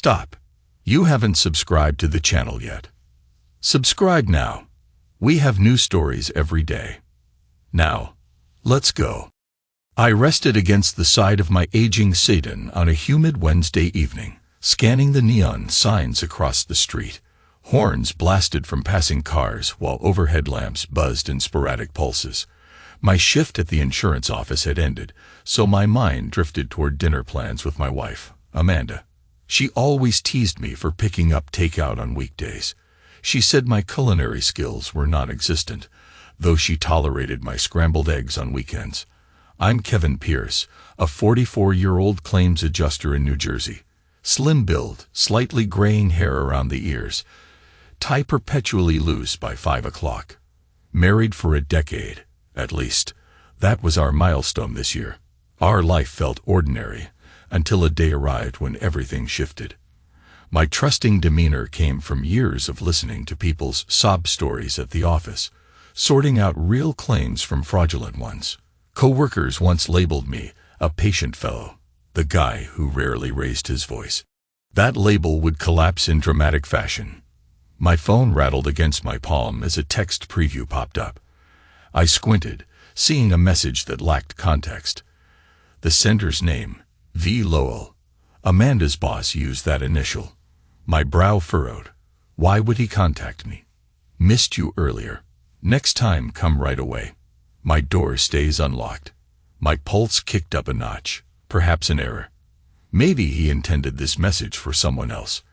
Stop. You haven't subscribed to the channel yet. Subscribe now. We have new stories every day. Now, let's go. I rested against the side of my aging sedan on a humid Wednesday evening, scanning the neon signs across the street. Horns blasted from passing cars while overhead lamps buzzed in sporadic pulses. My shift at the insurance office had ended, so my mind drifted toward dinner plans with my wife, Amanda. She always teased me for picking up takeout on weekdays. She said my culinary skills were non-existent, though she tolerated my scrambled eggs on weekends. I'm Kevin Pierce, a 44-year-old claims adjuster in New Jersey. Slim build, slightly graying hair around the ears, tie perpetually loose by 5 o'clock. Married for a decade, at least. That was our milestone this year. Our life felt ordinary, until a day arrived when everything shifted. My trusting demeanor came from years of listening to people's sob stories at the office, sorting out real claims from fraudulent ones. Co-workers once labeled me a patient fellow, the guy who rarely raised his voice. That label would collapse in dramatic fashion. My phone rattled against my palm as a text preview popped up. I squinted, seeing a message that lacked context. The sender's name, V. Lowell. Amanda's boss used that initial. My brow furrowed. Why would he contact me? Missed you earlier. Next time, come right away. My door stays unlocked. My pulse kicked up a notch. Perhaps an error. Maybe he intended this message for someone else.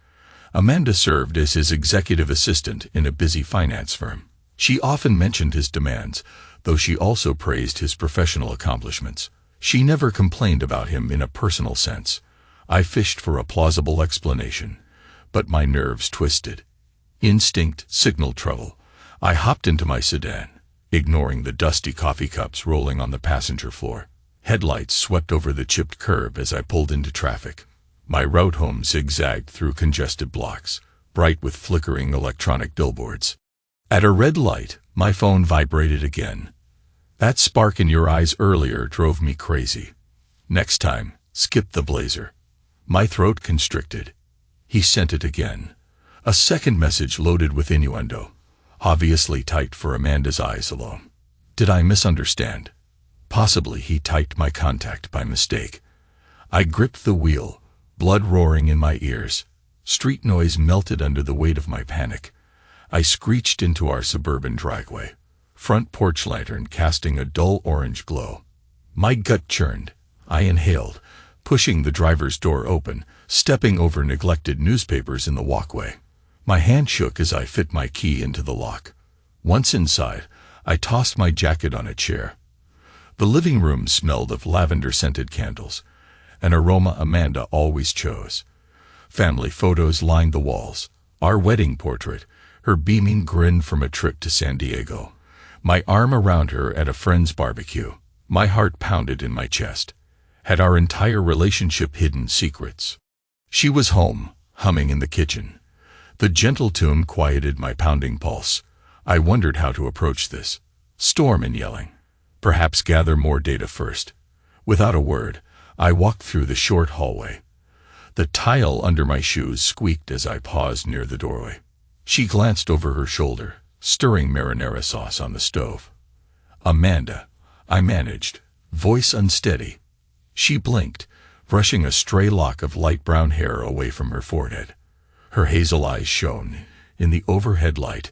Amanda served as his executive assistant in a busy finance firm. She often mentioned his demands, though she also praised his professional accomplishments. She never complained about him in a personal sense. I fished for a plausible explanation, but my nerves twisted. Instinct signaled trouble. I hopped into my sedan, ignoring the dusty coffee cups rolling on the passenger floor. Headlights swept over the chipped curb as I pulled into traffic. My route home zigzagged through congested blocks, bright with flickering electronic billboards. At a red light, my phone vibrated again. That spark in your eyes earlier drove me crazy. Next time, skip the blazer. My throat constricted. He sent it again. A second message loaded with innuendo, obviously typed for Amanda's eyes alone. Did I misunderstand? Possibly he typed my contact by mistake. I gripped the wheel, blood roaring in my ears. Street noise melted under the weight of my panic. I screeched into our suburban driveway, front porch lantern casting a dull orange glow. My gut churned. I inhaled, pushing the driver's door open, stepping over neglected newspapers in the walkway. My hand shook as I fit my key into the lock. Once inside, I tossed my jacket on a chair. The living room smelled of lavender-scented candles, an aroma Amanda always chose. Family photos lined the walls. Our wedding portrait, her beaming grin from a trip to San Diego. My arm around her at a friend's barbecue. My heart pounded in my chest. Had our entire relationship hidden secrets? She was home, humming in the kitchen. The gentle tune quieted my pounding pulse. I wondered how to approach this. Storm and yelling. Perhaps gather more data first. Without a word, I walked through the short hallway. The tile under my shoes squeaked as I paused near the doorway. She glanced over her shoulder, stirring marinara sauce on the stove. Amanda, I managed, voice unsteady. She blinked, brushing a stray lock of light brown hair away from her forehead. Her hazel eyes shone in the overhead light.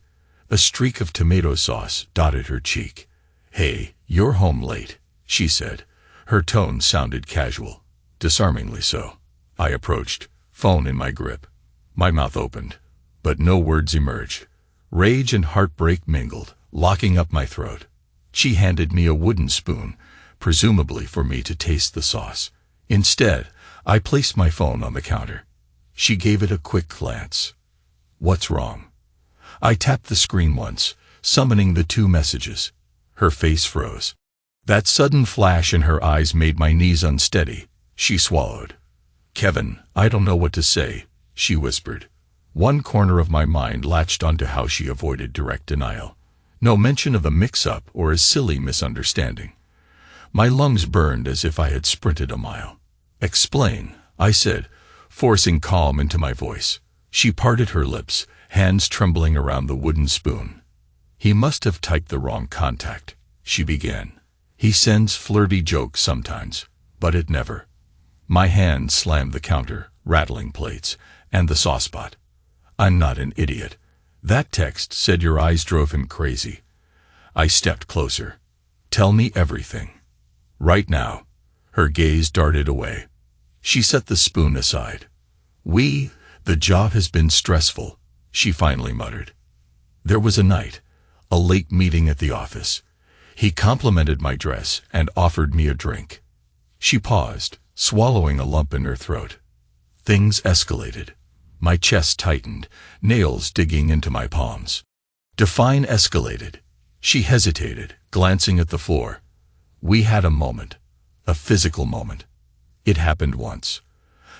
A streak of tomato sauce dotted her cheek. Hey, you're home late, she said. Her tone sounded casual, disarmingly so. I approached, phone in my grip. My mouth opened, but no words emerged. Rage and heartbreak mingled, locking up my throat. She handed me a wooden spoon, presumably for me to taste the sauce. Instead, I placed my phone on the counter. She gave it a quick glance. What's wrong? I tapped the screen once, summoning the 2 messages. Her face froze. That sudden flash in her eyes made my knees unsteady. She swallowed. Kevin, I don't know what to say, she whispered. One corner of my mind latched onto how she avoided direct denial. No mention of a mix-up or a silly misunderstanding. My lungs burned as if I had sprinted a mile. Explain, I said, forcing calm into my voice. She parted her lips, hands trembling around the wooden spoon. "He must have typed the wrong contact," she began. "He sends flirty jokes sometimes, but it never." My hand slammed the counter, rattling plates, and the saucepot. "I'm not an idiot. That text said your eyes drove him crazy." I stepped closer. "Tell me everything. Right now." Her gaze darted away. She set the spoon aside. The job has been stressful," she finally muttered. "There was a night, a late meeting at the office. He complimented my dress and offered me a drink." She paused, swallowing a lump in her throat. Things escalated. My chest tightened, nails digging into my palms. "Define escalated." She hesitated, glancing at the floor. "We had a moment. A physical moment. It happened once."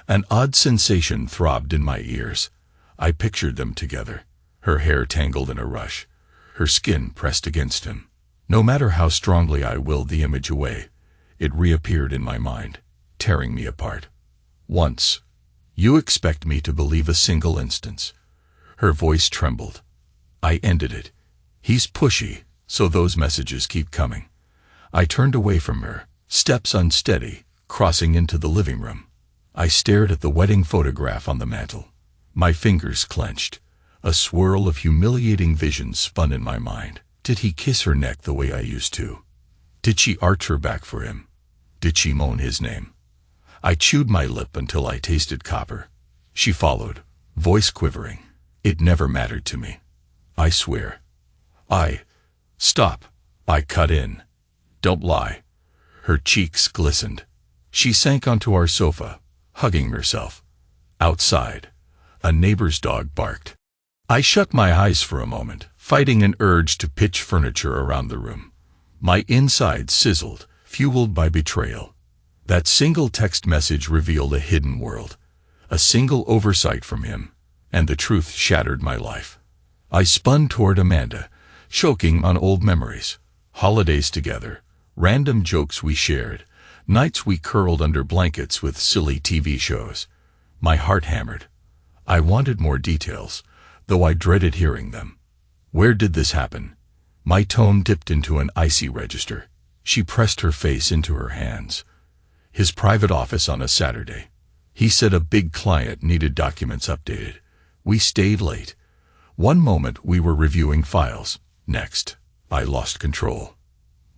An odd sensation throbbed in my ears. I pictured them together, her hair tangled in a rush, her skin pressed against him. No matter how strongly I willed the image away, it reappeared in my mind, tearing me apart. "Once. You expect me to believe a single instance?" Her voice trembled. "I ended it. He's pushy, so those messages keep coming." I turned away from her, steps unsteady, crossing into the living room. I stared at the wedding photograph on the mantel. My fingers clenched. A swirl of humiliating visions spun in my mind. Did he kiss her neck the way I used to? Did she arch her back for him? Did she moan his name? I chewed my lip until I tasted copper. She followed, voice quivering. "It never mattered to me. I swear." "Stop," I cut in. "Don't lie." Her cheeks glistened. She sank onto our sofa, hugging herself. Outside, a neighbor's dog barked. I shut my eyes for a moment, fighting an urge to pitch furniture around the room. My insides sizzled, fueled by betrayal. That single text message revealed a hidden world. A single oversight from him, and the truth shattered my life. I spun toward Amanda, choking on old memories. Holidays together, random jokes we shared, nights we curled under blankets with silly TV shows. My heart hammered. I wanted more details, though I dreaded hearing them. "Where did this happen?" My tone dipped into an icy register. She pressed her face into her hands. "His private office on a Saturday. He said a big client needed documents updated. We stayed late. One moment we were reviewing files. Next, I lost control."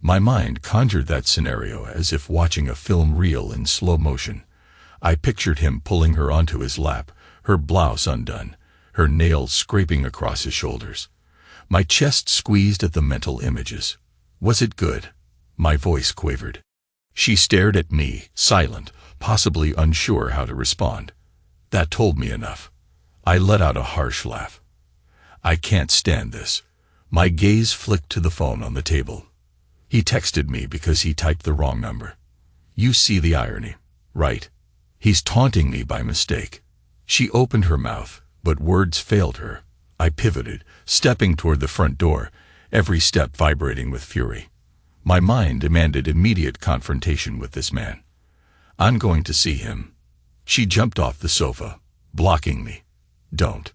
My mind conjured that scenario as if watching a film reel in slow motion. I pictured him pulling her onto his lap, her blouse undone, her nails scraping across his shoulders. My chest squeezed at the mental images. "Was it good?" My voice quavered. She stared at me, silent, possibly unsure how to respond. That told me enough. I let out a harsh laugh. "I can't stand this." My gaze flicked to the phone on the table. He texted me because he typed the wrong number. You see the irony, right? He's taunting me by mistake. She opened her mouth, but words failed her. I pivoted, stepping toward the front door, every step vibrating with fury. My mind demanded immediate confrontation with this man. "I'm going to see him." She jumped off the sofa, blocking me. "Don't.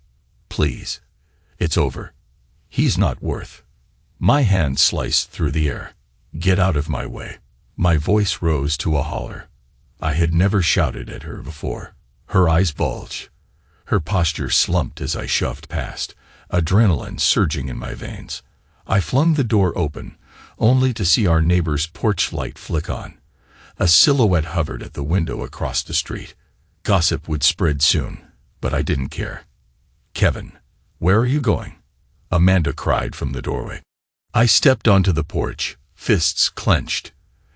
Please. It's over. He's not worth." My hand sliced through the air. "Get out of my way." My voice rose to a holler. I had never shouted at her before. Her eyes bulged. Her posture slumped as I shoved past, adrenaline surging in my veins. I flung the door open, only to see our neighbor's porch light flick on. A silhouette hovered at the window across the street. Gossip would spread soon, but I didn't care. "Kevin, where are you going?" Amanda cried from the doorway. I stepped onto the porch, fists clenched.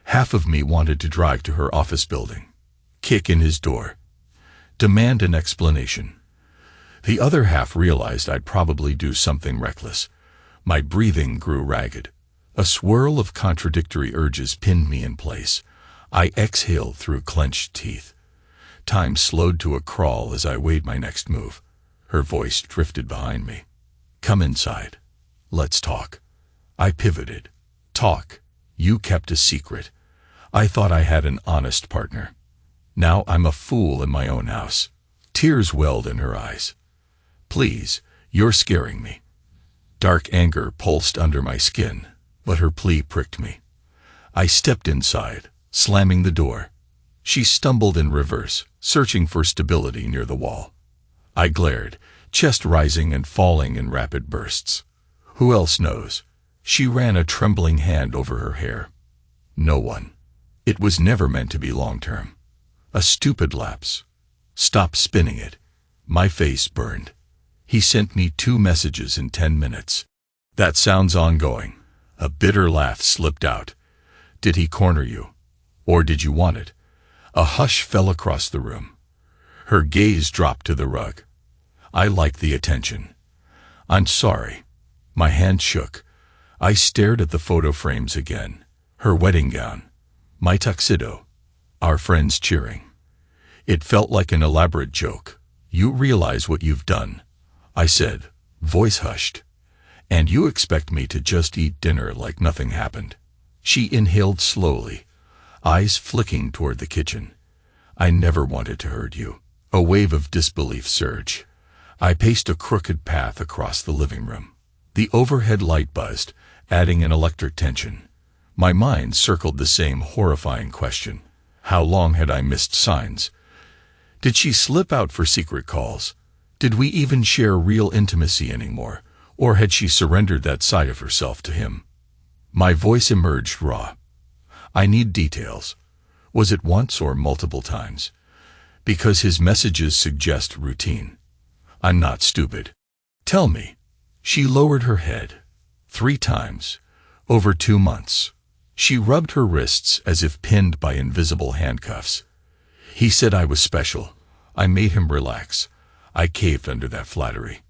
Half of me wanted to drive to her office building, kick in his door, demand an explanation. The other half realized I'd probably do something reckless. My breathing grew ragged. A swirl of contradictory urges pinned me in place. I exhaled through clenched teeth. Time slowed to a crawl as I weighed my next move. Her voice drifted behind me. "Come inside. Let's talk." I pivoted. "Talk? You kept a secret. I thought I had an honest partner. Now I'm a fool in my own house. Tears welled in her eyes. "Please, you're scaring me." Dark anger pulsed under my skin, but her plea pricked me. I stepped inside, slamming the door. She stumbled in reverse, searching for stability near the wall. I glared, chest rising and falling in rapid bursts. "Who else knows?" She ran a trembling hand over her hair. "No one. It was never meant to be long-term. A stupid lapse. Stop spinning it." My face burned. "He sent me 2 messages in 10 minutes. That sounds ongoing." A bitter laugh slipped out. "Did he corner you? Or did you want it?" A hush fell across the room. Her gaze dropped to the rug. I liked the attention. "I'm sorry." My hand shook. I stared at the photo frames again. Her wedding gown. My tuxedo. Our friends cheering. It felt like an elaborate joke. "You realize what you've done," I said, voice hushed. "And you expect me to just eat dinner like nothing happened." She inhaled slowly, eyes flicking toward the kitchen. "I never wanted to hurt you." A wave of disbelief surged. I paced a crooked path across the living room. The overhead light buzzed, adding an electric tension. My mind circled the same horrifying question. How long had I missed signs? Did she slip out for secret calls? Did we even share real intimacy anymore? Or had she surrendered that side of herself to him? My voice emerged raw. "I need details. Was it once or multiple times? Because his messages suggest routine. I'm not stupid. Tell me." She lowered her head. 3 times. Over 2 months. She rubbed her wrists as if pinned by invisible handcuffs. "He said I was special. I made him relax." I caved under that flattery.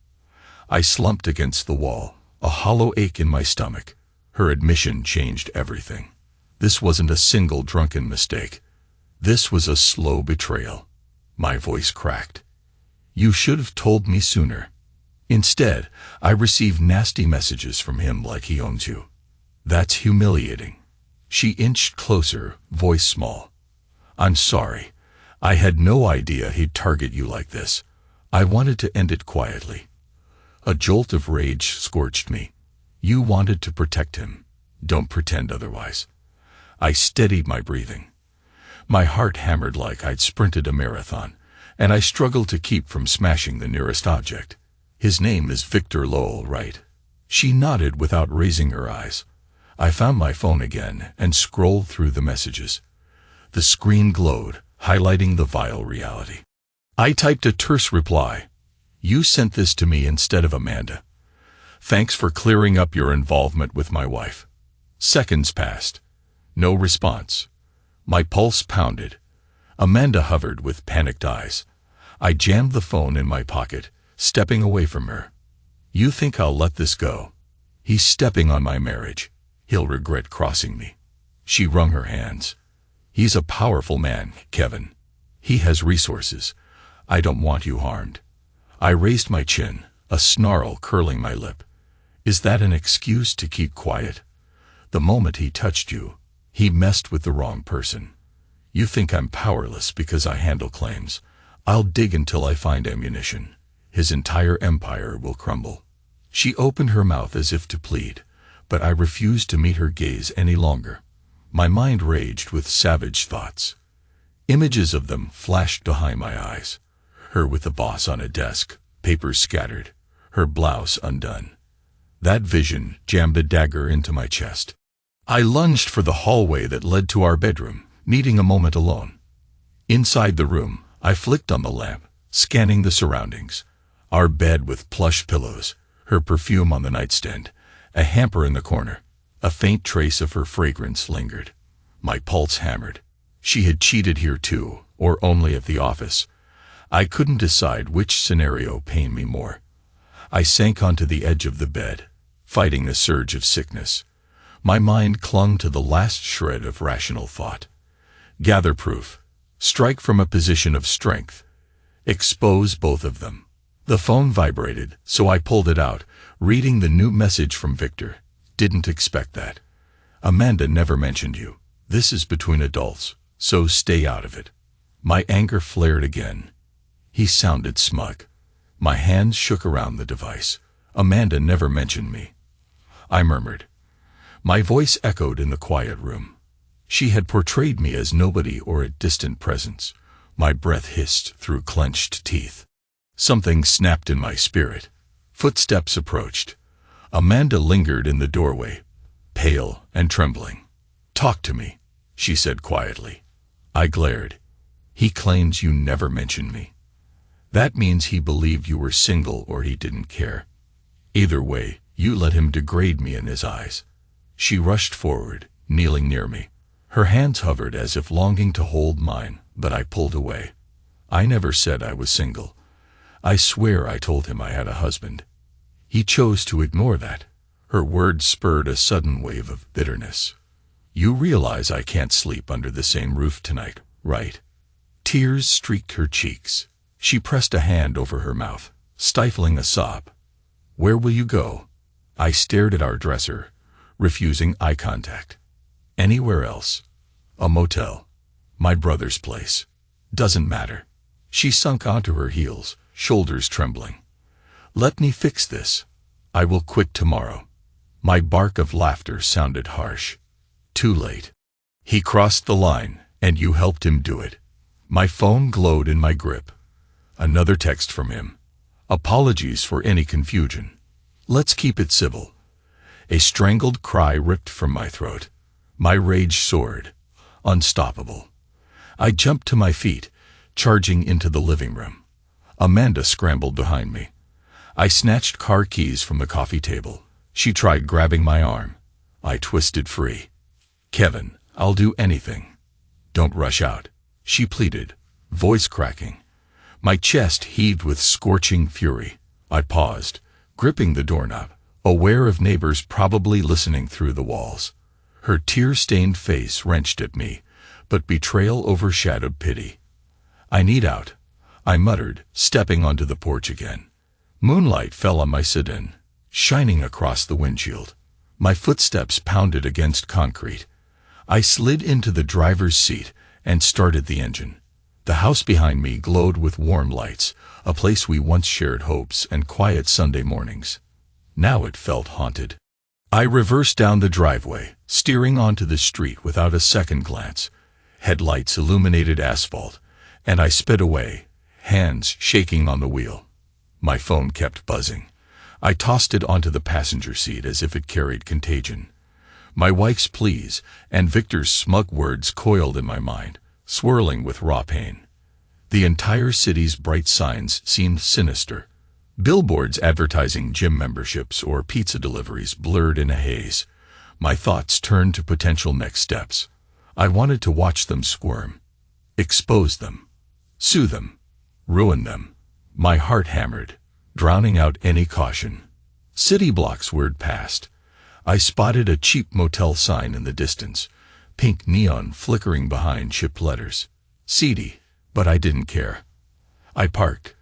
I slumped against the wall, a hollow ache in my stomach. Her admission changed everything. This wasn't a single drunken mistake. This was a slow betrayal. My voice cracked. "You should have told me sooner." Instead, I received nasty messages from him like he owns you. That's humiliating. She inched closer, voice small. "I'm sorry. I had no idea he'd target you like this. I wanted to end it quietly." A jolt of rage scorched me. "You wanted to protect him. Don't pretend otherwise." I steadied my breathing. My heart hammered like I'd sprinted a marathon, and I struggled to keep from smashing the nearest object. "His name is Victor Lowell, right?" She nodded without raising her eyes. I found my phone again and scrolled through the messages. The screen glowed, highlighting the vile reality. I typed a terse reply. "You sent this to me instead of Amanda. Thanks for clearing up your involvement with my wife." Seconds passed. No response. My pulse pounded. Amanda hovered with panicked eyes. I jammed the phone in my pocket, stepping away from her. "You think I'll let this go? He's stepping on my marriage. He'll regret crossing me." She wrung her hands. "He's a powerful man, Kevin. He has resources. I don't want you harmed." I raised my chin, a snarl curling my lip. "Is that an excuse to keep quiet? The moment he touched you, he messed with the wrong person. You think I'm powerless because I handle claims. I'll dig until I find ammunition. His entire empire will crumble." She opened her mouth as if to plead, but I refused to meet her gaze any longer. My mind raged with savage thoughts. Images of them flashed behind my eyes. Her with the boss on a desk, papers scattered, her blouse undone. That vision jammed a dagger into my chest. I lunged for the hallway that led to our bedroom, needing a moment alone. Inside the room, I flicked on the lamp, scanning the surroundings. Our bed with plush pillows, her perfume on the nightstand, a hamper in the corner. A faint trace of her fragrance lingered. My pulse hammered. She had cheated here too, or only at the office. I couldn't decide which scenario pained me more. I sank onto the edge of the bed, fighting a surge of sickness. My mind clung to the last shred of rational thought. Gather proof. Strike from a position of strength. Expose both of them. The phone vibrated, so I pulled it out, reading the new message from Victor. "Didn't expect that. Amanda never mentioned you. This is between adults, so stay out of it." My anger flared again. He sounded smug. My hands shook around the device. Amanda never mentioned me. I murmured. My voice echoed in the quiet room. She had portrayed me as nobody or a distant presence. My breath hissed through clenched teeth. Something snapped in my spirit. Footsteps approached. Amanda lingered in the doorway, pale and trembling. "Talk to me," she said quietly. I glared. "He claims you never mentioned me. That means he believed you were single or he didn't care. Either way, you let him degrade me in his eyes." She rushed forward, kneeling near me. Her hands hovered as if longing to hold mine, but I pulled away. "I never said I was single. I swear I told him I had a husband." He chose to ignore that. Her words spurred a sudden wave of bitterness. "You realize I can't sleep under the same roof tonight, right?" Tears streaked her cheeks. She pressed a hand over her mouth, stifling a sob. "Where will you go?" I stared at our dresser, refusing eye contact. "Anywhere else. A motel. My brother's place. Doesn't matter." She sunk onto her heels, shoulders trembling. "Let me fix this. I will quit tomorrow." My bark of laughter sounded harsh. "Too late. He crossed the line, and you helped him do it." My phone glowed in my grip. Another text from him. "Apologies for any confusion. Let's keep it civil." A strangled cry ripped from my throat. My rage soared, unstoppable. I jumped to my feet, charging into the living room. Amanda scrambled behind me. I snatched car keys from the coffee table. She tried grabbing my arm. I twisted free. "Kevin, I'll do anything." "Don't rush out," she pleaded, voice cracking. My chest heaved with scorching fury. I paused, gripping the doorknob, aware of neighbors probably listening through the walls. Her tear-stained face wrenched at me, but betrayal overshadowed pity. "I need out," I muttered, stepping onto the porch again. Moonlight fell on my sit-in, shining across the windshield. My footsteps pounded against concrete. I slid into the driver's seat and started the engine. The house behind me glowed with warm lights, a place we once shared hopes and quiet Sunday mornings. Now it felt haunted. I reversed down the driveway, steering onto the street without a second glance. Headlights illuminated asphalt, and I sped away, hands shaking on the wheel. My phone kept buzzing. I tossed it onto the passenger seat as if it carried contagion. My wife's pleas and Victor's smug words coiled in my mind, swirling with raw pain. The entire city's bright signs seemed sinister. Billboards advertising gym memberships or pizza deliveries blurred in a haze. My thoughts turned to potential next steps. I wanted to watch them squirm, expose them, sue them, ruin them. My heart hammered, drowning out any caution. City blocks whirred past. I spotted a cheap motel sign in the distance, pink neon flickering behind chipped letters. Seedy, but I didn't care. I parked,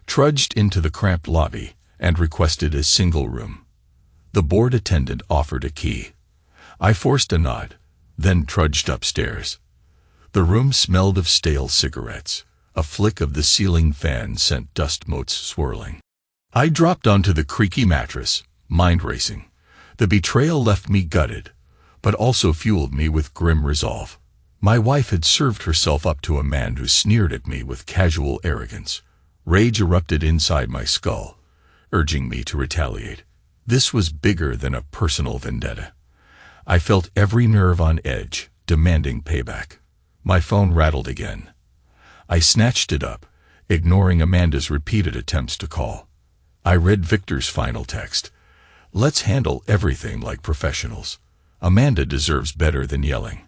trudged into the cramped lobby, and requested a single room. The board attendant offered a key. I forced a nod, then trudged upstairs. The room smelled of stale cigarettes. A flick of the ceiling fan sent dust motes swirling. I dropped onto the creaky mattress, mind racing. The betrayal left me gutted, but also fueled me with grim resolve. My wife had served herself up to a man who sneered at me with casual arrogance. Rage erupted inside my skull, urging me to retaliate. This was bigger than a personal vendetta. I felt every nerve on edge, demanding payback. My phone rattled again. I snatched it up, ignoring Amanda's repeated attempts to call. I read Victor's final text. "Let's handle everything like professionals. Amanda deserves better than yelling."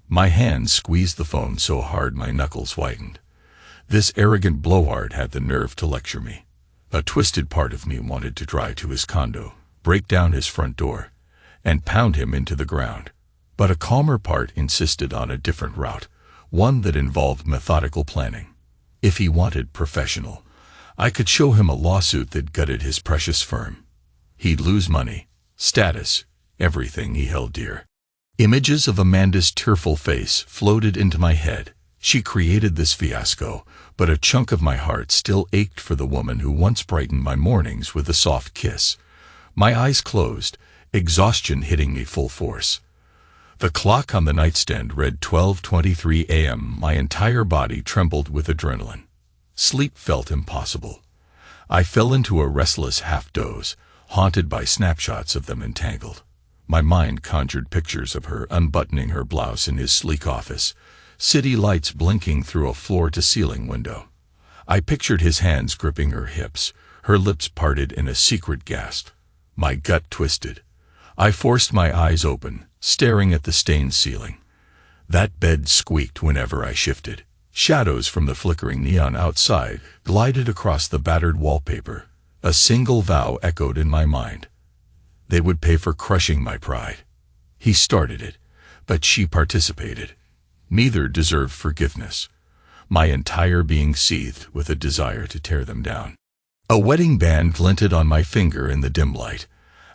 My hand squeezed the phone so hard my knuckles whitened. This arrogant blowhard had the nerve to lecture me. A twisted part of me wanted to drive to his condo, break down his front door, and pound him into the ground. But a calmer part insisted on a different route, one that involved methodical planning. If he wanted professional, I could show him a lawsuit that gutted his precious firm. He'd lose money, status, everything he held dear. Images of Amanda's tearful face floated into my head, She created this fiasco, but a chunk of my heart still ached for the woman who once brightened my mornings with a soft kiss. My eyes closed, exhaustion hitting me full force. The clock on the nightstand read 12:23 a.m. My entire body trembled with adrenaline. Sleep felt impossible. I fell into a restless half-doze, haunted by snapshots of them entangled. My mind conjured pictures of her unbuttoning her blouse in his sleek office, city lights blinking through a floor-to-ceiling window. I pictured his hands gripping her hips, her lips parted in a secret gasp. My gut twisted. I forced my eyes open, staring at the stained ceiling. That bed squeaked whenever I shifted. Shadows from the flickering neon outside glided across the battered wallpaper. A single vow echoed in my mind. They would pay for crushing my pride. He started it, but she participated. Neither deserved forgiveness. My entire being seethed with a desire to tear them down. A wedding band glinted on my finger in the dim light.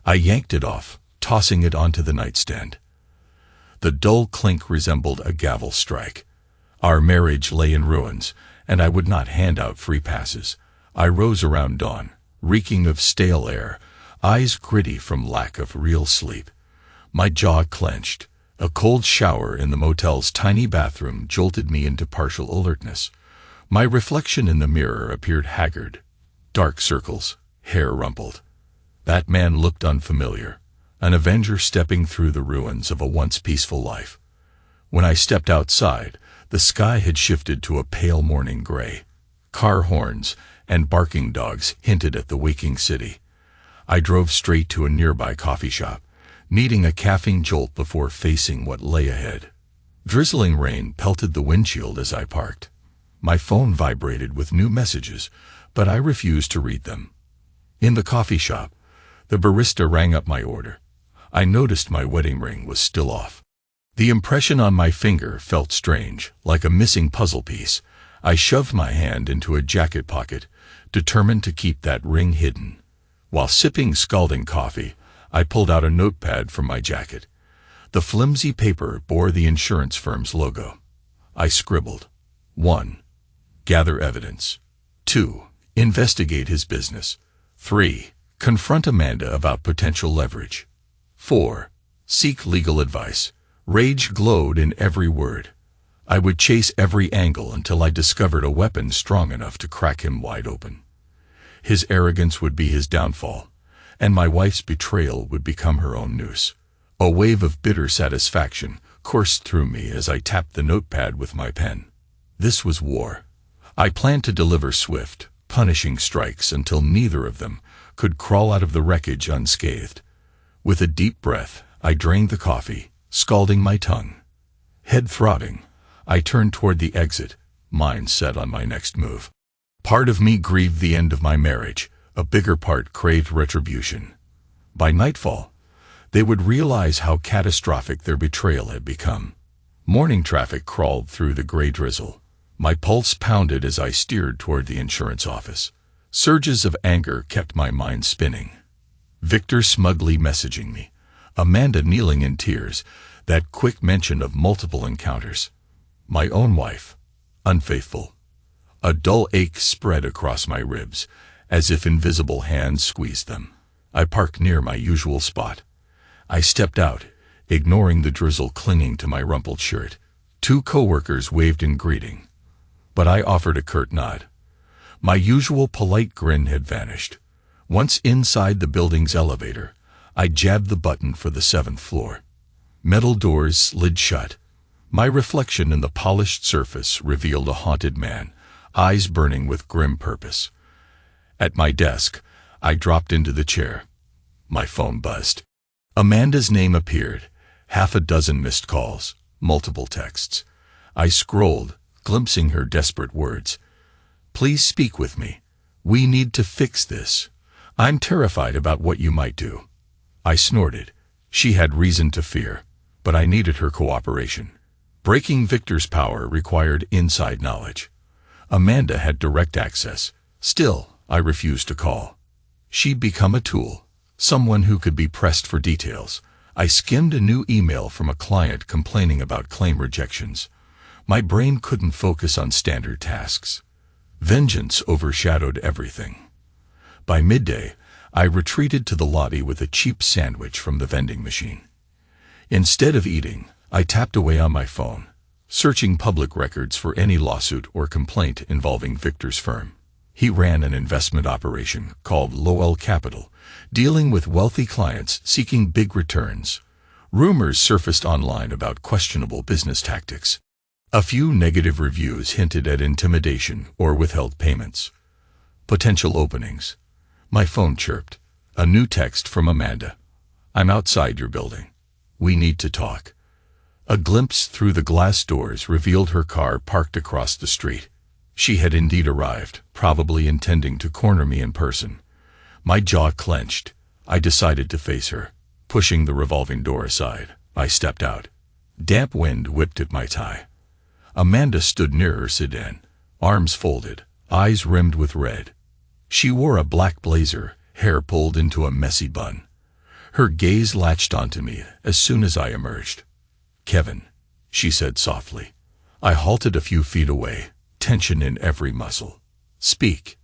I yanked it off, tossing it onto the nightstand. The dull clink resembled a gavel strike. Our marriage lay in ruins, and I would not hand out free passes. I rose around dawn, reeking of stale air, eyes gritty from lack of real sleep. My jaw clenched. A cold shower in the motel's tiny bathroom jolted me into partial alertness. My reflection in the mirror appeared haggard. Dark circles, hair rumpled. That man looked unfamiliar, an avenger stepping through the ruins of a once peaceful life. When I stepped outside, the sky had shifted to a pale morning gray. Car horns and barking dogs hinted at the waking city. I drove straight to a nearby coffee shop, needing a caffeine jolt before facing what lay ahead. Drizzling rain pelted the windshield as I parked. My phone vibrated with new messages, but I refused to read them. In the coffee shop, the barista rang up my order. I noticed my wedding ring was still off. The impression on my finger felt strange, like a missing puzzle piece. I shoved my hand into a jacket pocket, determined to keep that ring hidden. While sipping scalding coffee, I pulled out a notepad from my jacket. The flimsy paper bore the insurance firm's logo. I scribbled. 1. Gather evidence. 2. Investigate his business. 3. Confront Amanda about potential leverage. 4. Seek legal advice. Rage glowed in every word. I would chase every angle until I discovered a weapon strong enough to crack him wide open. His arrogance would be his downfall, and my wife's betrayal would become her own noose. A wave of bitter satisfaction coursed through me as I tapped the notepad with my pen. This was war. I planned to deliver swift, punishing strikes until neither of them could crawl out of the wreckage unscathed. With a deep breath, I drained the coffee, scalding my tongue. Head throbbing, I turned toward the exit, mind set on my next move. Part of me grieved the end of my marriage. A bigger part craved retribution. By nightfall, they would realize how catastrophic their betrayal had become. Morning traffic crawled through the gray drizzle. My pulse pounded as I steered toward the insurance office. Surges of anger kept my mind spinning. Victor smugly messaging me. Amanda kneeling in tears. That quick mention of multiple encounters. My own wife. Unfaithful. A dull ache spread across my ribs, as if invisible hands squeezed them. I parked near my usual spot. I stepped out, ignoring the drizzle clinging to my rumpled shirt. 2 coworkers waved in greeting, but I offered a curt nod. My usual polite grin had vanished. Once inside the building's elevator, I jabbed the button for the 7th floor. Metal doors slid shut. My reflection in the polished surface revealed a haunted man, eyes burning with grim purpose. At my desk, I dropped into the chair. My phone buzzed. Amanda's name appeared, 6 missed calls, multiple texts. I scrolled, glimpsing her desperate words. Please speak with me. We need to fix this. I'm terrified about what you might do. I snorted. She had reason to fear, but I needed her cooperation. Breaking Victor's power required inside knowledge. Amanda had direct access. Still, I refused to call. She'd become a tool, someone who could be pressed for details. I skimmed a new email from a client complaining about claim rejections. My brain couldn't focus on standard tasks. Vengeance overshadowed everything. By midday, I retreated to the lobby with a cheap sandwich from the vending machine. Instead of eating, I tapped away on my phone, searching public records for any lawsuit or complaint involving Victor's firm. He ran an investment operation called Lowell Capital, dealing with wealthy clients seeking big returns. Rumors surfaced online about questionable business tactics. A few negative reviews hinted at intimidation or withheld payments. Potential openings. My phone chirped. A new text from Amanda. "I'm outside your building. We need to talk." A glimpse through the glass doors revealed her car parked across the street. She had indeed arrived, probably intending to corner me in person. My jaw clenched. I decided to face her. Pushing the revolving door aside, I stepped out. Damp wind whipped at my tie. Amanda stood near her sedan, arms folded, eyes rimmed with red. She wore a black blazer, hair pulled into a messy bun. Her gaze latched onto me as soon as I emerged. "Kevin," she said softly. I halted a few feet away, tension in every muscle. "Speak."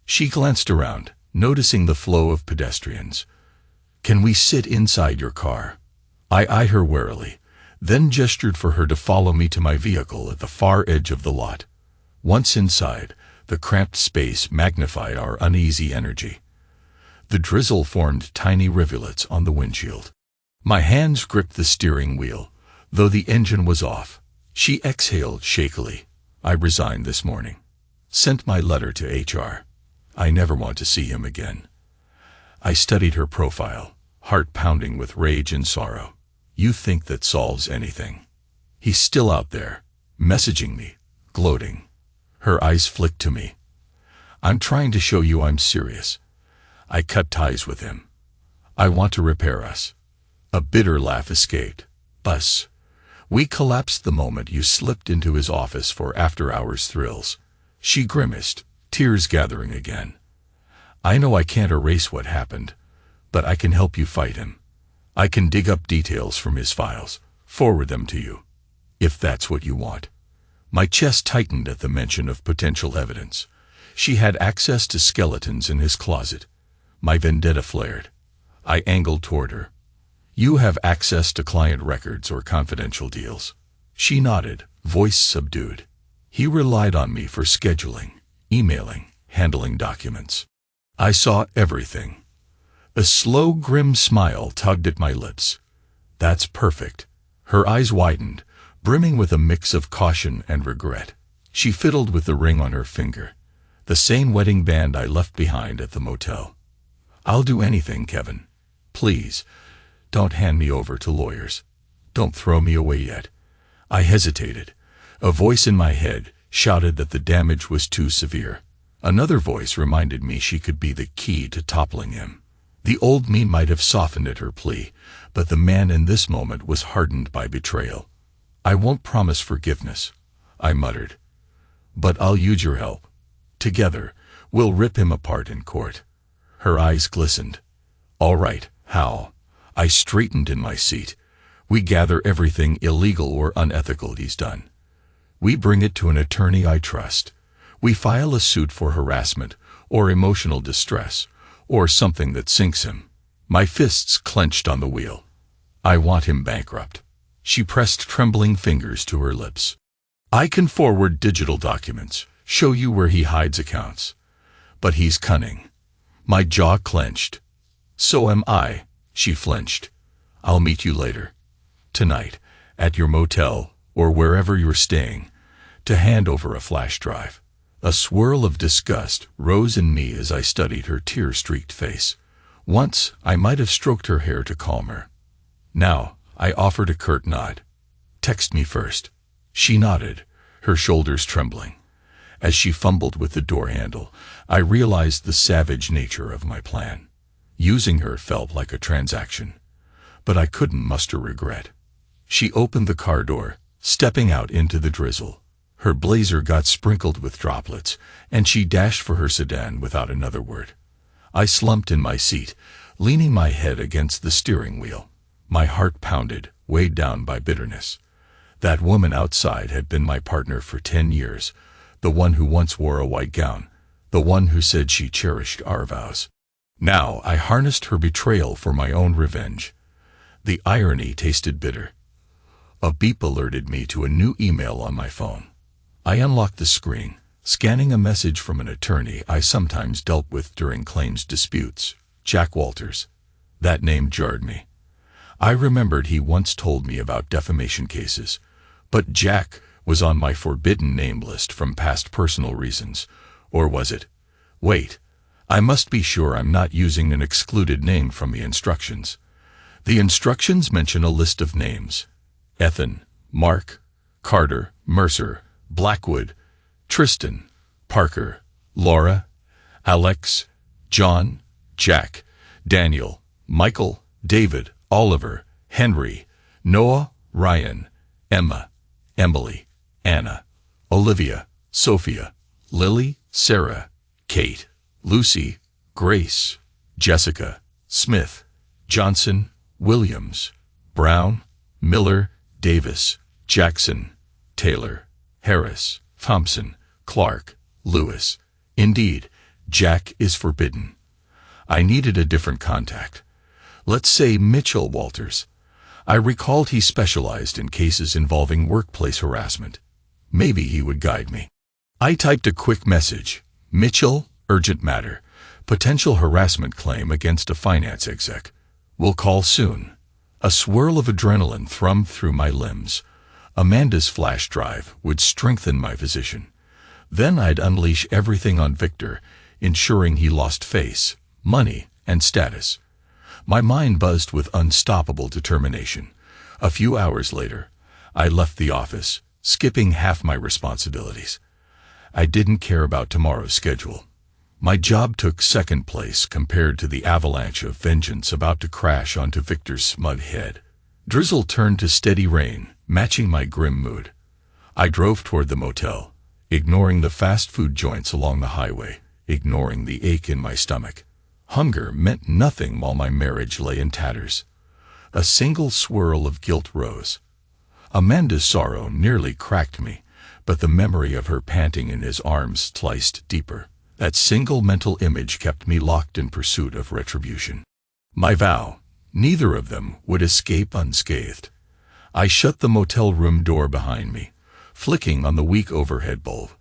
She glanced around, noticing the flow of pedestrians. "Can we sit inside your car?" I eyed her warily, then gestured for her to follow me to my vehicle at the far edge of the lot. Once inside, the cramped space magnified our uneasy energy. The drizzle formed tiny rivulets on the windshield. My hands gripped the steering wheel, though the engine was off. She exhaled shakily. "I resigned this morning. Sent my letter to HR. I never want to see him again." I studied her profile, heart pounding with rage and sorrow. "You think that solves anything? He's still out there, messaging me, gloating." Her eyes flicked to me. "I'm trying to show you I'm serious. I cut ties with him. I want to repair us." A bitter laugh escaped. "Us." We collapsed the moment you slipped into his office for after-hours thrills. She grimaced, tears gathering again. "I know I can't erase what happened, but I can help you fight him. I can dig up details from his files, forward them to you, if that's what you want." My chest tightened at the mention of potential evidence. She had access to skeletons in his closet. My vendetta flared. I angled toward her. "You have access to client records or confidential deals." She nodded, voice subdued. "He relied on me for scheduling, emailing, handling documents. I saw everything." A slow, grim smile tugged at my lips. "That's perfect." Her eyes widened, brimming with a mix of caution and regret. She fiddled with the ring on her finger, the same wedding band I left behind at the motel. "I'll do anything, Kevin. Please, don't hand me over to lawyers. Don't throw me away yet." I hesitated. A voice in my head shouted that the damage was too severe. Another voice reminded me she could be the key to toppling him. The old me might have softened at her plea, but the man in this moment was hardened by betrayal. "I won't promise forgiveness," I muttered. "But I'll use your help. Together, we'll rip him apart in court." Her eyes glistened. "All right, how?" I straightened in my seat. "We gather everything illegal or unethical he's done. We bring it to an attorney I trust. We file a suit for harassment or emotional distress, or something that sinks him." My fists clenched on the wheel. "I want him bankrupt." She pressed trembling fingers to her lips. "I can forward digital documents, show you where he hides accounts. But he's cunning." My jaw clenched. "So am I." She flinched. "I'll meet you later. Tonight, at your motel, or wherever you're staying, to hand over a flash drive." A swirl of disgust rose in me as I studied her tear-streaked face. Once, I might have stroked her hair to calm her. Now, I offered a curt nod. "Text me first." She nodded, her shoulders trembling. As she fumbled with the door handle, I realized the savage nature of my plan. Using her felt like a transaction, but I couldn't muster regret. She opened the car door, stepping out into the drizzle. Her blazer got sprinkled with droplets, and she dashed for her sedan without another word. I slumped in my seat, leaning my head against the steering wheel. My heart pounded, weighed down by bitterness. That woman outside had been my partner for 10 years, the one who once wore a white gown, the one who said she cherished our vows. Now I harnessed her betrayal for my own revenge. The irony tasted bitter. A beep alerted me to a new email on my phone. I unlocked the screen, scanning a message from an attorney I sometimes dealt with during claims disputes, Jack Walters. That name jarred me. I remembered he once told me about defamation cases, but Jack was on my forbidden name list from past personal reasons. Or was it? Wait, I must be sure I'm not using an excluded name from the instructions. The instructions mention a list of names: Ethan, Mark, Carter, Mercer, Blackwood, Tristan, Parker, Laura, Alex, John, Jack, Daniel, Michael, David, Oliver, Henry, Noah, Ryan, Emma, Emily, Anna, Olivia, Sophia, Lily, Sarah, Kate, Lucy, Grace, Jessica, Smith, Johnson, Williams, Brown, Miller, Davis, Jackson, Taylor, Harris, Thompson, Clark, Lewis. Indeed, Jack is forbidden. I needed a different contact. Let's say Mitchell Walters. I recalled he specialized in cases involving workplace harassment. Maybe he would guide me. I typed a quick message. Mitchell, urgent matter. Potential harassment claim against a finance exec. Will call soon. A swirl of adrenaline thrummed through my limbs. Amanda's flash drive would strengthen my position. Then I'd unleash everything on Victor, ensuring he lost face, money, and status. My mind buzzed with unstoppable determination. A few hours later, I left the office, skipping half my responsibilities. I didn't care about tomorrow's schedule. My job took second place compared to the avalanche of vengeance about to crash onto Victor's smug head. Drizzle turned to steady rain, matching my grim mood. I drove toward the motel, ignoring the fast food joints along the highway, ignoring the ache in my stomach. Hunger meant nothing while my marriage lay in tatters. A single swirl of guilt rose. Amanda's sorrow nearly cracked me, but the memory of her panting in his arms sliced deeper. That single mental image kept me locked in pursuit of retribution. My vow, neither of them would escape unscathed. I shut the motel room door behind me, flicking on the weak overhead bulb.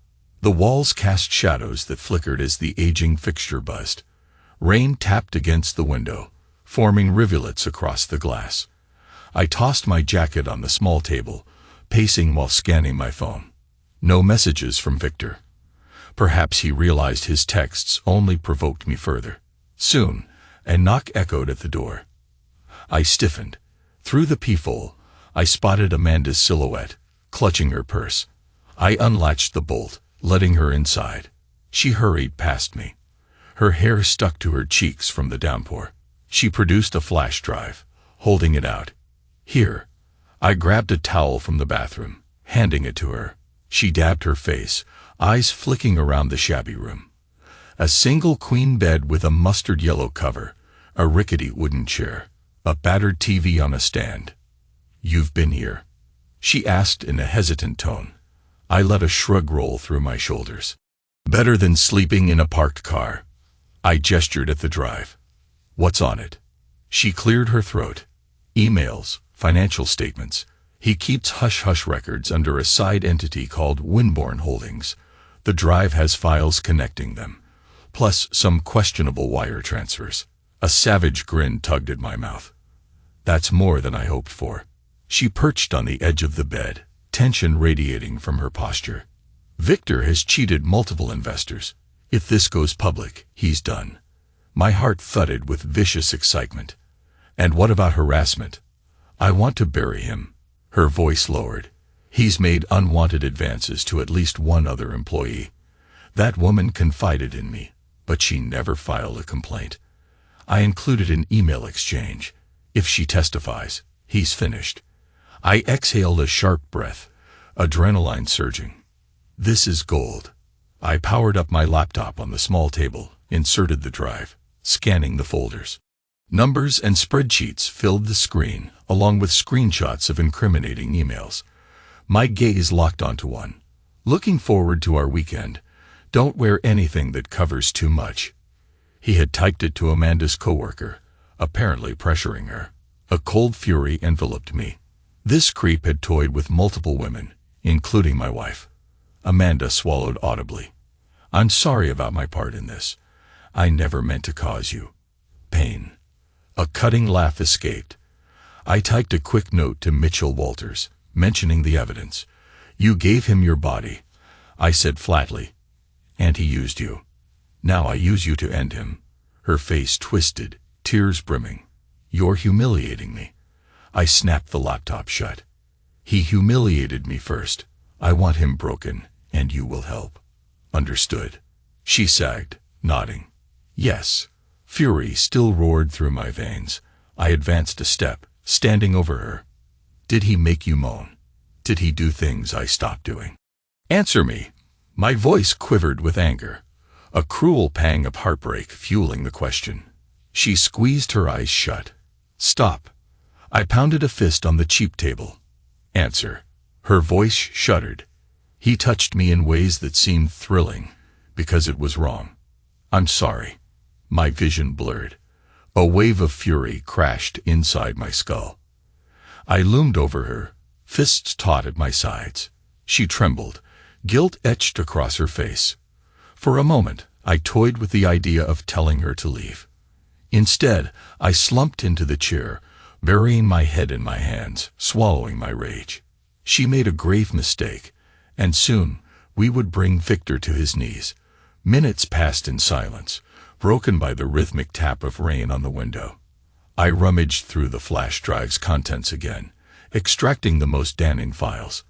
The walls cast shadows that flickered as the aging fixture buzzed. Rain tapped against the window, forming rivulets across the glass. I tossed my jacket on the small table, pacing while scanning my phone. No messages from Victor. Perhaps he realized his texts only provoked me further. Soon, a knock echoed at the door. I stiffened. Through the peephole, I spotted Amanda's silhouette, clutching her purse. I unlatched the bolt, letting her inside. She hurried past me. Her hair stuck to her cheeks from the downpour. She produced a flash drive, holding it out. Here. I grabbed a towel from the bathroom, handing it to her. She dabbed her face, eyes flicking around the shabby room. A single queen bed with a mustard yellow cover, a rickety wooden chair, a battered TV on a stand. "You've been here?" she asked in a hesitant tone. I let a shrug roll through my shoulders. "Better than sleeping in a parked car." I gestured at the drive. "What's on it?" She cleared her throat. "Emails, financial statements. He keeps hush-hush records under a side entity called Winborn Holdings. The drive has files connecting them, plus some questionable wire transfers." A savage grin tugged at my mouth. "That's more than I hoped for." She perched on the edge of the bed, tension radiating from her posture. "Victor has cheated multiple investors. If this goes public, he's done." My heart thudded with vicious excitement. "And what about harassment?" "I want to bury him." Her voice lowered. "He's made unwanted advances to at least one other employee. That woman confided in me, but she never filed a complaint. I included an email exchange. If she testifies, he's finished." I exhaled a sharp breath, adrenaline surging. This is gold. I powered up my laptop on the small table, inserted the drive, scanning the folders. Numbers and spreadsheets filled the screen, along with screenshots of incriminating emails. My gaze locked onto one. Looking forward to our weekend. Don't wear anything that covers too much. He had typed it to Amanda's coworker, apparently pressuring her. A cold fury enveloped me. This creep had toyed with multiple women, including my wife. Amanda swallowed audibly. I'm sorry about my part in this. I never meant to cause you pain. A cutting laugh escaped. I typed a quick note to Mitchell Walters, mentioning the evidence. You gave him your body, I said flatly, and he used you. Now I use you to end him. Her face twisted, tears brimming. You're humiliating me. I snapped the laptop shut. He humiliated me first. I want him broken, and you will help. Understood. She sagged, nodding. Yes. Fury still roared through my veins. I advanced a step, standing over her. Did he make you moan? Did he do things I stopped doing? Answer me. My voice quivered with anger, a cruel pang of heartbreak fueling the question. She squeezed her eyes shut. Stop. I pounded a fist on the cheap table. Answer. Her voice shuddered. He touched me in ways that seemed thrilling, because it was wrong. I'm sorry. My vision blurred. A wave of fury crashed inside my skull. I loomed over her, fists taut at my sides. She trembled, guilt etched across her face. For a moment, I toyed with the idea of telling her to leave. Instead, I slumped into the chair, burying my head in my hands, swallowing my rage. She made a grave mistake, and soon we would bring Victor to his knees. Minutes passed in silence, broken by the rhythmic tap of rain on the window. I rummaged through the flash drive's contents again, extracting the most damning files.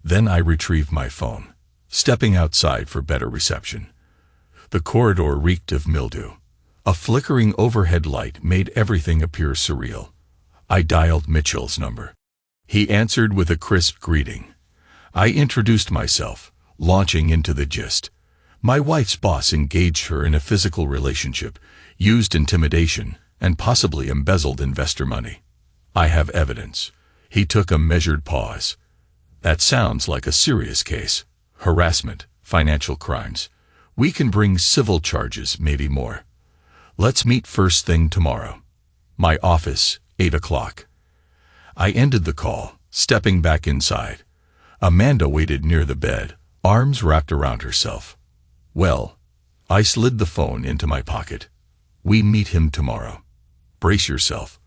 Then I retrieved my phone, stepping outside for better reception. The corridor reeked of mildew. A flickering overhead light made everything appear surreal. I dialed Mitchell's number. He answered with a crisp greeting. I introduced myself, launching into the gist. My wife's boss engaged her in a physical relationship, used intimidation, and possibly embezzled investor money. I have evidence. He took a measured pause. That sounds like a serious case. Harassment, financial crimes. We can bring civil charges, maybe more. Let's meet first thing tomorrow. My office, 8 o'clock. I ended the call, stepping back inside. Amanda waited near the bed, arms wrapped around herself. Well, I slid the phone into my pocket. We meet him tomorrow. Brace yourself.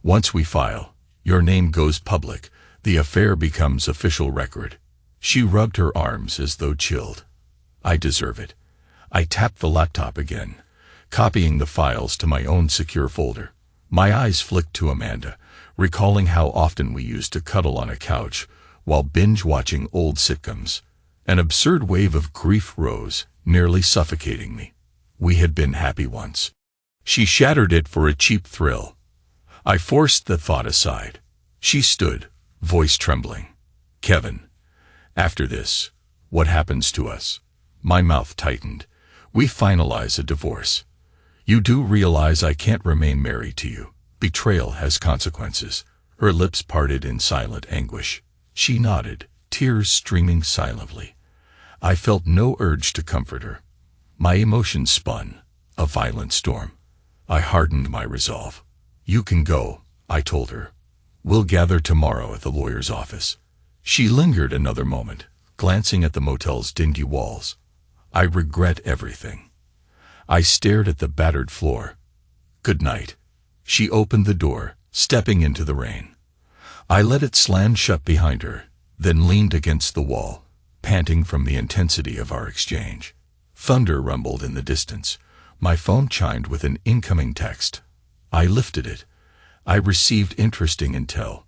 Once we file, your name goes public. The affair becomes official record. She rubbed her arms as though chilled. I deserve it. I tapped the laptop again, copying the files to my own secure folder. My eyes flicked to Amanda, recalling how often we used to cuddle on a couch while binge-watching old sitcoms. An absurd wave of grief rose, nearly suffocating me. We had been happy once. She shattered it for a cheap thrill. I forced the thought aside. She stood, voice trembling. Kevin, after this, what happens to us? My mouth tightened. We finalize a divorce. You do realize I can't remain married to you. Betrayal has consequences. Her lips parted in silent anguish. She nodded, tears streaming silently. I felt no urge to comfort her. My emotions spun, a violent storm. I hardened my resolve. You can go, I told her. We'll gather tomorrow at the lawyer's office. She lingered another moment, glancing at the motel's dingy walls. I regret everything. I stared at the battered floor. Good night. She opened the door, stepping into the rain. I let it slam shut behind her, then leaned against the wall, panting from the intensity of our exchange. Thunder rumbled in the distance. My phone chimed with an incoming text. I lifted it. I received interesting intel.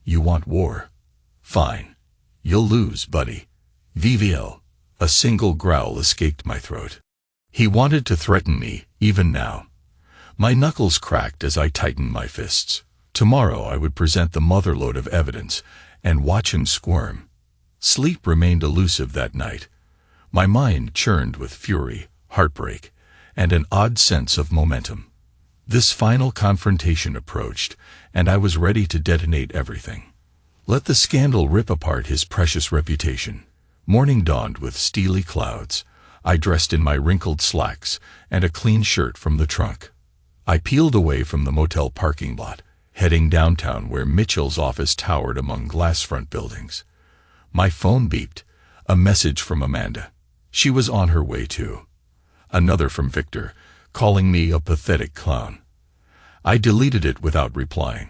You want war? Fine. You'll lose, buddy. VVL. A single growl escaped my throat. He wanted to threaten me, even now. My knuckles cracked as I tightened my fists. Tomorrow I would present the motherlode of evidence and watch him squirm. Sleep remained elusive that night. My mind churned with fury, heartbreak, and an odd sense of momentum. This final confrontation approached, and I was ready to detonate everything. Let the scandal rip apart his precious reputation. Morning dawned with steely clouds. I dressed in my wrinkled slacks and a clean shirt from the trunk. I peeled away from the motel parking lot, heading downtown where Mitchell's office towered among glass front buildings. My phone beeped. A message from Amanda. She was on her way too. Another from Victor, calling me a pathetic clown. I deleted it without replying.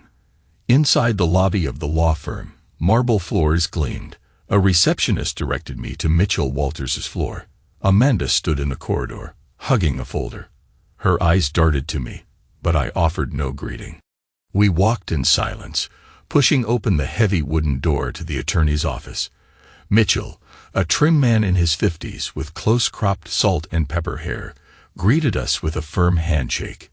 Inside the lobby of the law firm, marble floors gleamed. A receptionist directed me to Mitchell Walters's floor. Amanda stood in the corridor, hugging a folder. Her eyes darted to me, but I offered no greeting. We walked in silence, pushing open the heavy wooden door to the attorney's office. Mitchell, a trim man in his 50s with close-cropped salt and pepper hair, greeted us with a firm handshake.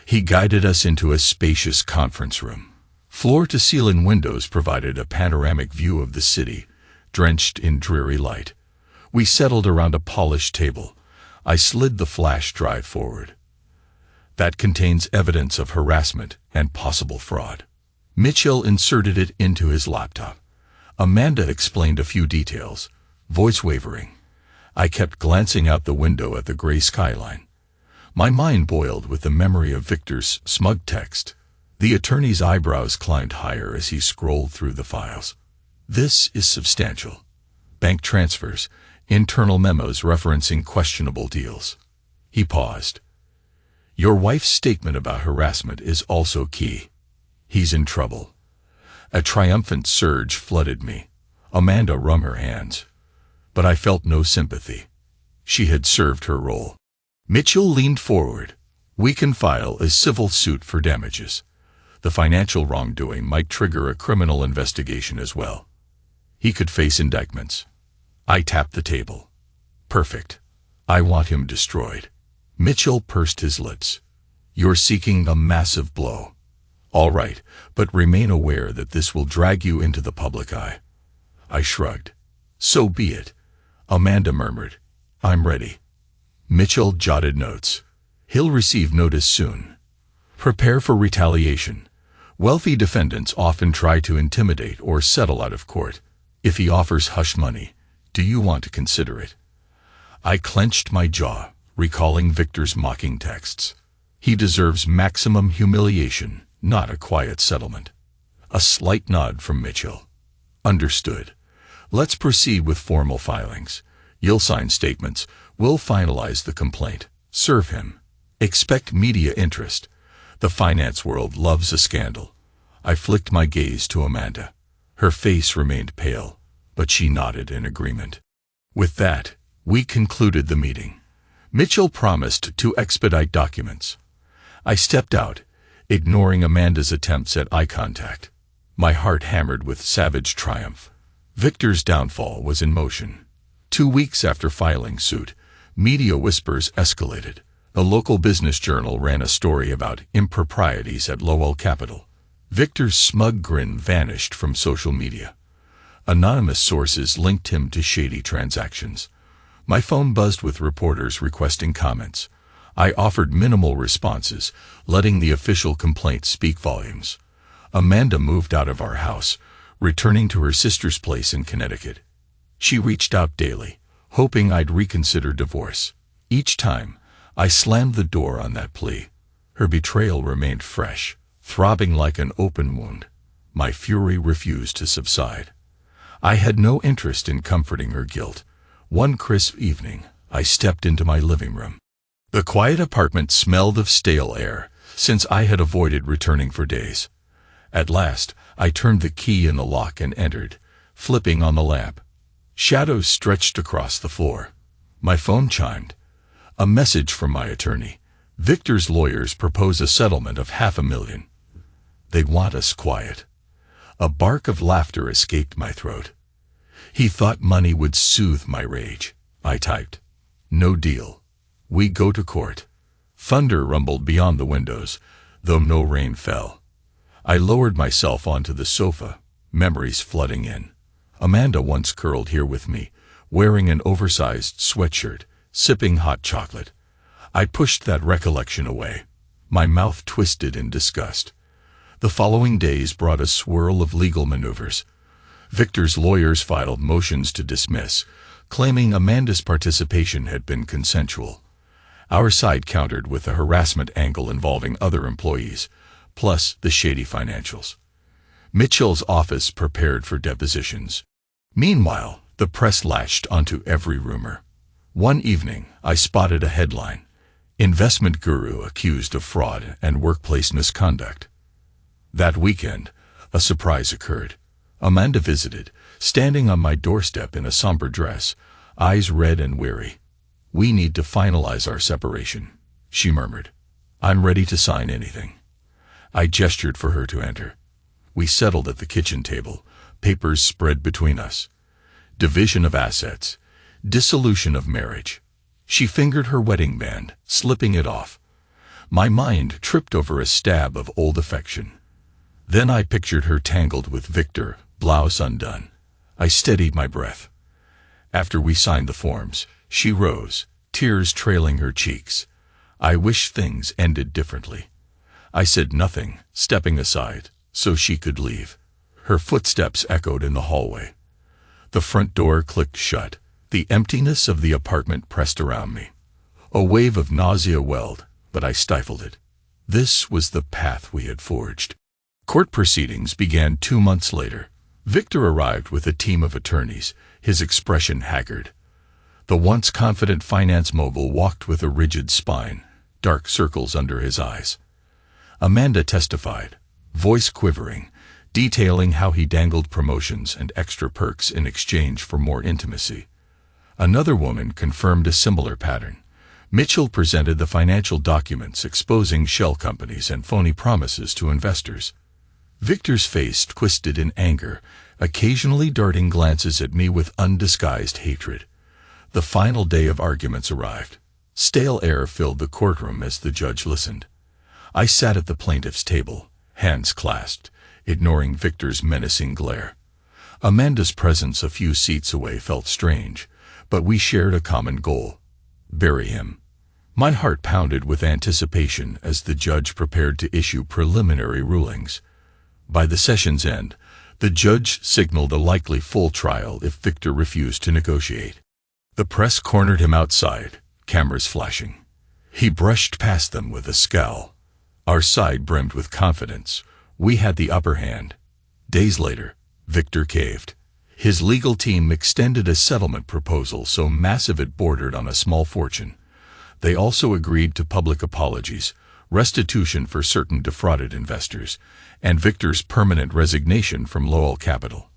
He guided us into a spacious conference room. Floor-to-ceiling windows provided a panoramic view of the city, drenched in dreary light. We settled around a polished table. I slid the flash drive forward. That contains evidence of harassment and possible fraud. Mitchell inserted it into his laptop. Amanda explained a few details, voice wavering. I kept glancing out the window at the gray skyline. My mind boiled with the memory of Victor's smug text. The attorney's eyebrows climbed higher as he scrolled through the files. This is substantial. Bank transfers, internal memos referencing questionable deals. He paused. Your wife's statement about harassment is also key. He's in trouble. A triumphant surge flooded me. Amanda wrung her hands. But I felt no sympathy. She had served her role. Mitchell leaned forward. We can file a civil suit for damages. The financial wrongdoing might trigger a criminal investigation as well. He could face indictments. I tapped the table. Perfect. I want him destroyed. Mitchell pursed his lips. You're seeking a massive blow. All right, but remain aware that this will drag you into the public eye. I shrugged. So be it. Amanda murmured. I'm ready. Mitchell jotted notes. He'll receive notice soon. Prepare for retaliation. Wealthy defendants often try to intimidate or settle out of court. If he offers hush money, do you want to consider it? I clenched my jaw, recalling Victor's mocking texts. He deserves maximum humiliation, not a quiet settlement. A slight nod from Mitchell. Understood. Let's proceed with formal filings. You'll sign statements. We'll finalize the complaint. Serve him. Expect media interest. The finance world loves a scandal. I flicked my gaze to Amanda. Her face remained pale, but she nodded in agreement. With that, we concluded the meeting. Mitchell promised to expedite documents. I stepped out, ignoring Amanda's attempts at eye contact. My heart hammered with savage triumph. Victor's downfall was in motion. 2 weeks after filing suit, media whispers escalated. A local business journal ran a story about improprieties at Lowell Capital. Victor's smug grin vanished from social media. Anonymous sources linked him to shady transactions. My phone buzzed with reporters requesting comments. I offered minimal responses, letting the official complaint speak volumes. Amanda moved out of our house, returning to her sister's place in Connecticut. She reached out daily, hoping I'd reconsider divorce. Each time, I slammed the door on that plea. Her betrayal remained fresh, throbbing like an open wound. My fury refused to subside. I had no interest in comforting her guilt. One crisp evening, I stepped into my living room. The quiet apartment smelled of stale air, since I had avoided returning for days. At last, I turned the key in the lock and entered, flipping on the lamp. Shadows stretched across the floor. My phone chimed. A message from my attorney. Victor's lawyers propose a settlement of $500,000. They want us quiet. A bark of laughter escaped my throat. He thought money would soothe my rage. I typed. No deal. We go to court. Thunder rumbled beyond the windows, though no rain fell. I lowered myself onto the sofa, memories flooding in. Amanda once curled here with me, wearing an oversized sweatshirt, sipping hot chocolate. I pushed that recollection away. My mouth twisted in disgust. The following days brought a swirl of legal maneuvers. Victor's lawyers filed motions to dismiss, claiming Amanda's participation had been consensual. Our side countered with a harassment angle involving other employees, plus the shady financials. Mitchell's office prepared for depositions. Meanwhile, the press latched onto every rumor. One evening, I spotted a headline: "Investment Guru Accused of Fraud and Workplace Misconduct." That weekend, a surprise occurred. Amanda visited, standing on my doorstep in a somber dress, eyes red and weary. "We need to finalize our separation," she murmured. "I'm ready to sign anything." I gestured for her to enter. We settled at the kitchen table, papers spread between us. Division of assets, dissolution of marriage. She fingered her wedding band, slipping it off. My mind tripped over a stab of old affection. Then I pictured her tangled with Victor, blouse undone. I steadied my breath. After we signed the forms, she rose, tears trailing her cheeks. I wish things ended differently. I said nothing, stepping aside, so she could leave. Her footsteps echoed in the hallway. The front door clicked shut. The emptiness of the apartment pressed around me. A wave of nausea welled, but I stifled it. This was the path we had forged. Court proceedings began 2 months later. Victor arrived with a team of attorneys, his expression haggard. The once confident finance mogul walked with a rigid spine, dark circles under his eyes. Amanda testified, voice quivering, detailing how he dangled promotions and extra perks in exchange for more intimacy. Another woman confirmed a similar pattern. Mitchell presented the financial documents exposing shell companies and phony promises to investors. Victor's face twisted in anger, occasionally darting glances at me with undisguised hatred. The final day of arguments arrived. Stale air filled the courtroom as the judge listened. I sat at the plaintiff's table, hands clasped, ignoring Victor's menacing glare. Amanda's presence a few seats away felt strange, but we shared a common goal: bury him. My heart pounded with anticipation as the judge prepared to issue preliminary rulings. By the session's end, the judge signaled a likely full trial if Victor refused to negotiate. The press cornered him outside, cameras flashing. He brushed past them with a scowl. Our side brimmed with confidence. We had the upper hand. Days later, Victor caved. His legal team extended a settlement proposal so massive it bordered on a small fortune. They also agreed to public apologies, restitution for certain defrauded investors, and Victor's permanent resignation from Lowell Capital.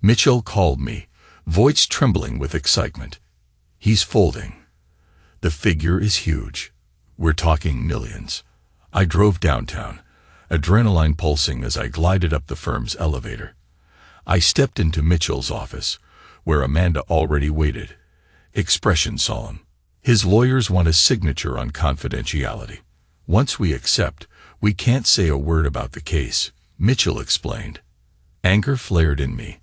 Mitchell called me, voice trembling with excitement. "He's folding. The figure is huge. We're talking millions." I drove downtown, adrenaline pulsing as I glided up the firm's elevator. I stepped into Mitchell's office, where Amanda already waited, expression solemn. His lawyers want a signature on confidentiality. "Once we accept, we can't say a word about the case," Mitchell explained. Anger flared in me.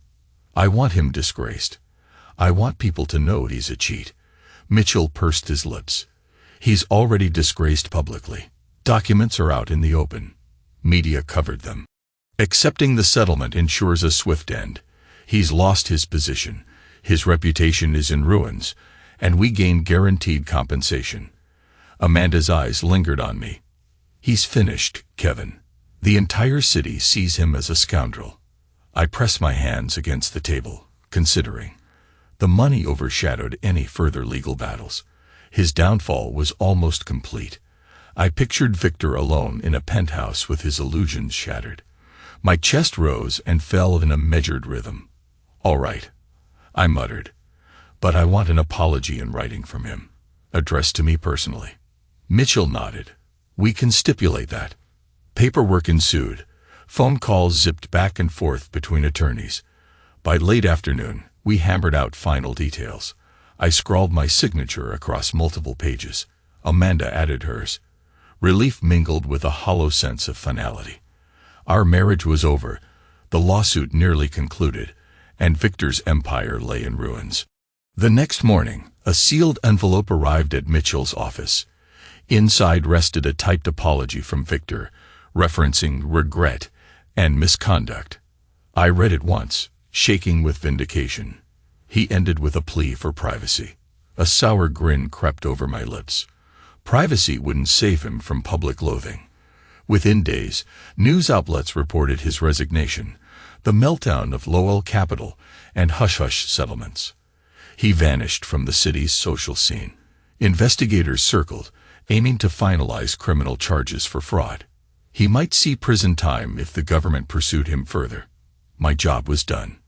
I want him disgraced. I want people to know he's a cheat. Mitchell pursed his lips. "He's already disgraced publicly. Documents are out in the open. Media covered them. Accepting the settlement ensures a swift end. He's lost his position. His reputation is in ruins, and we gain guaranteed compensation." Amanda's eyes lingered on me. "He's finished, Kevin. The entire city sees him as a scoundrel." I pressed my hands against the table, considering. The money overshadowed any further legal battles. His downfall was almost complete. I pictured Victor alone in a penthouse with his illusions shattered. My chest rose and fell in a measured rhythm. "All right," I muttered, "but I want an apology in writing from him, addressed to me personally." Mitchell nodded. "We can stipulate that." Paperwork ensued. Phone calls zipped back and forth between attorneys. By late afternoon, we hammered out final details. I scrawled my signature across multiple pages. Amanda added hers. Relief mingled with a hollow sense of finality. Our marriage was over, the lawsuit nearly concluded, and Victor's empire lay in ruins. The next morning, a sealed envelope arrived at Mitchell's office. Inside rested a typed apology from Victor, referencing regret and misconduct. I read it once, shaking with vindication. He ended with a plea for privacy. A sour grin crept over my lips. Privacy wouldn't save him from public loathing. Within days, news outlets reported his resignation, the meltdown of Lowell Capital, and hush-hush settlements. He vanished from the city's social scene. Investigators circled, aiming to finalize criminal charges for fraud. He might see prison time if the government pursued him further. My job was done.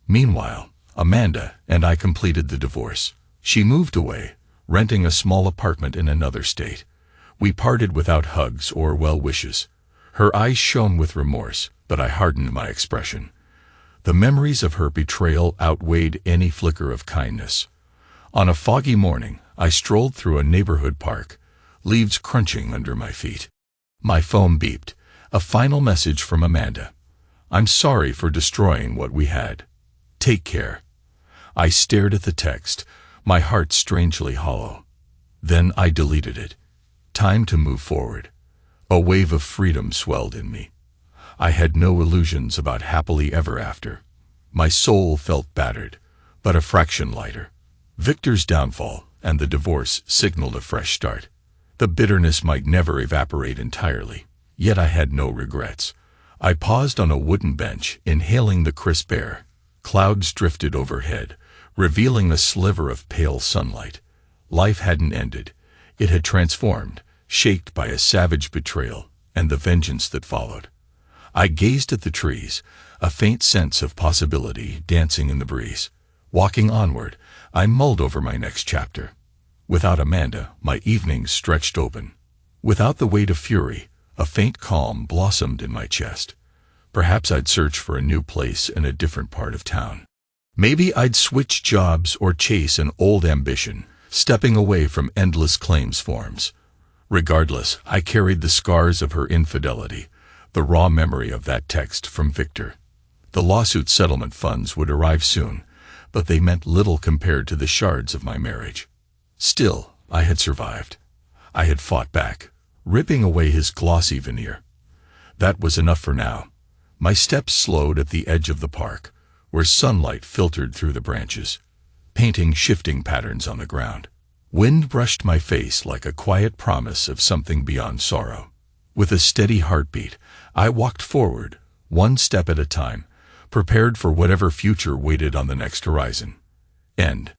Meanwhile, Amanda and I completed the divorce. She moved away, renting a small apartment in another state. We parted without hugs or well wishes. Her eyes shone with remorse, but I hardened my expression. The memories of her betrayal outweighed any flicker of kindness. On a foggy morning, I strolled through a neighborhood park, leaves crunching under my feet. My phone beeped, a final message from Amanda. "I'm sorry for destroying what we had. Take care." I stared at the text, my heart strangely hollow. Then I deleted it. Time to move forward. A wave of freedom swelled in me. I had no illusions about happily ever after. My soul felt battered, but a fraction lighter. Victor's downfall and the divorce signaled a fresh start. The bitterness might never evaporate entirely, yet I had no regrets. I paused on a wooden bench, inhaling the crisp air. Clouds drifted overhead, revealing a sliver of pale sunlight. Life hadn't ended. It had transformed, shaped by a savage betrayal and the vengeance that followed. I gazed at the trees, a faint sense of possibility dancing in the breeze. Walking onward, I mulled over my next chapter. Without Amanda, my evenings stretched open. Without the weight of fury, a faint calm blossomed in my chest. Perhaps I'd search for a new place in a different part of town. Maybe I'd switch jobs or chase an old ambition, stepping away from endless claims forms. Regardless, I carried the scars of her infidelity, the raw memory of that text from Victor. The lawsuit settlement funds would arrive soon, but they meant little compared to the shards of my marriage. Still, I had survived. I had fought back, ripping away his glossy veneer. That was enough for now. My steps slowed at the edge of the park, where sunlight filtered through the branches, painting shifting patterns on the ground. Wind brushed my face like a quiet promise of something beyond sorrow. With a steady heartbeat, I walked forward, one step at a time, prepared for whatever future waited on the next horizon. End.